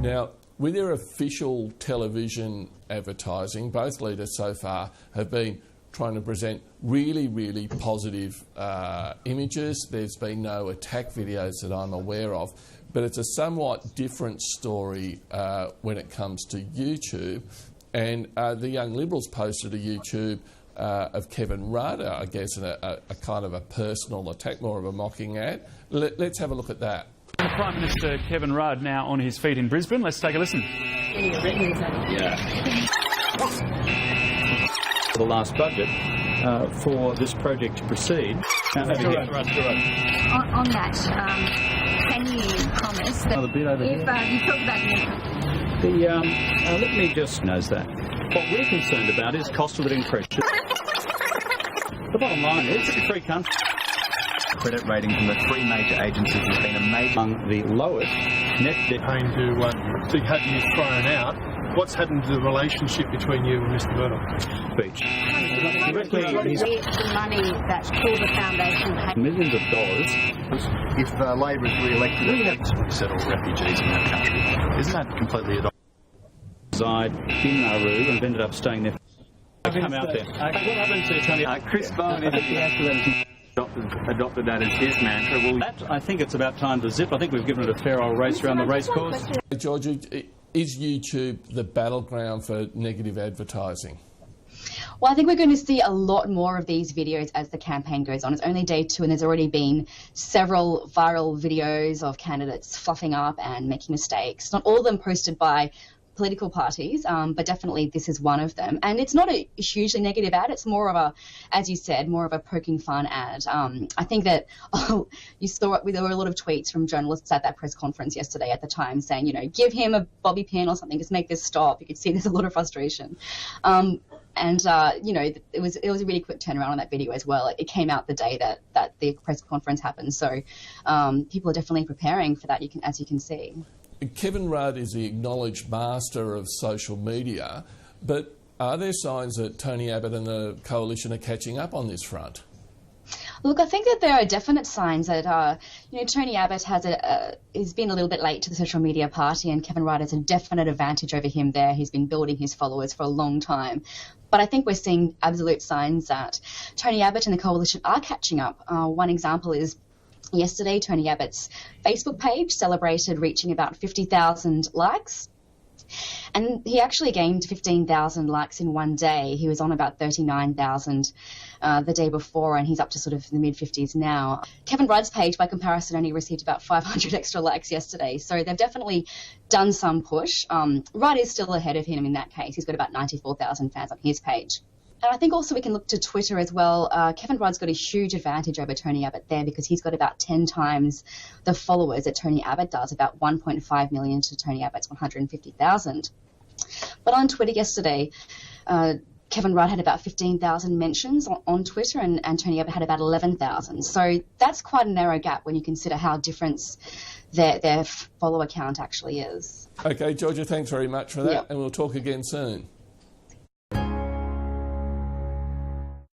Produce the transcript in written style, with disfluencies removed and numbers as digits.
Now, with their official television advertising, both leaders so far have been trying to present really, really positive images. There's been no attack videos that I'm aware of, but it's a somewhat different story when it comes to YouTube. And the Young Liberals posted a YouTube of Kevin Rudd, I guess, a kind of a personal attack, more of a mocking ad. Let's have a look at that. Prime Minister Kevin Rudd now on his feet in Brisbane. Let's take a listen. Yeah. The last budget for this project to proceed. On that, can you promise that if you talk about let me just knows that. What we're concerned about is cost of living pressure. The bottom line is it's a free country. Credit rating from the three major agencies has been among the lowest net debt. Paying to have you thrown out. What's happened to the relationship between you and Mr. Murdoch? Speech. the money that all the foundation paid? Millions of dollars. If Labor is re-elected, we have to settle refugees in that country. Isn't that completely a reside in Nauru and ended up staying there. Come out there. What happened to Tony? Chris Bowen adopted that as his mantra. I think it's about time to zip. I think we've given it a fair old race around the racecourse. George, is YouTube the battleground for negative advertising? Well, I think we're going to see a lot more of these videos as the campaign goes on. It's only day 2 and there's already been several viral videos of candidates fluffing up and making mistakes. Not all of them posted by political parties, but definitely this is one of them. And it's not a hugely negative ad. It's more of a, as you said, more of a poking fun ad. I think that you saw it, there were a lot of tweets from journalists at that press conference yesterday at the time saying, you know, give him a bobby pin or something, just make this stop. You could see there's a lot of frustration. You know, it was a really quick turnaround on that video as well. It came out the day that the press conference happened. So people are definitely preparing for that, as you can see. Kevin Rudd is the acknowledged master of social media, but are there signs that Tony Abbott and the coalition are catching up on this front? Look, I think that there are definite signs that, you know, Tony Abbott has been a little bit late to the social media party, and Kevin Rudd has a definite advantage over him there. He's been building his followers for a long time. But I think we're seeing absolute signs that Tony Abbott and the coalition are catching up. One example is yesterday, Tony Abbott's Facebook page celebrated reaching about 50,000 likes. And he actually gained 15,000 likes in one day. He was on about 39,000 the day before, and he's up to sort of the mid-50s now. Kevin Rudd's page, by comparison, only received about 500 extra likes yesterday. So they've definitely done some push. Rudd is still ahead of him in that case. He's got about 94,000 fans on his page. And I think also we can look to Twitter as well. Kevin Rudd's got a huge advantage over Tony Abbott there because he's got about 10 times the followers that Tony Abbott does, about 1.5 million to Tony Abbott's 150,000. But on Twitter yesterday, Kevin Rudd had about 15,000 mentions on Twitter and Tony Abbott had about 11,000. So that's quite a narrow gap when you consider how different their follower count actually is. Okay, Georgia, thanks very much for that, Yep. and we'll talk again soon.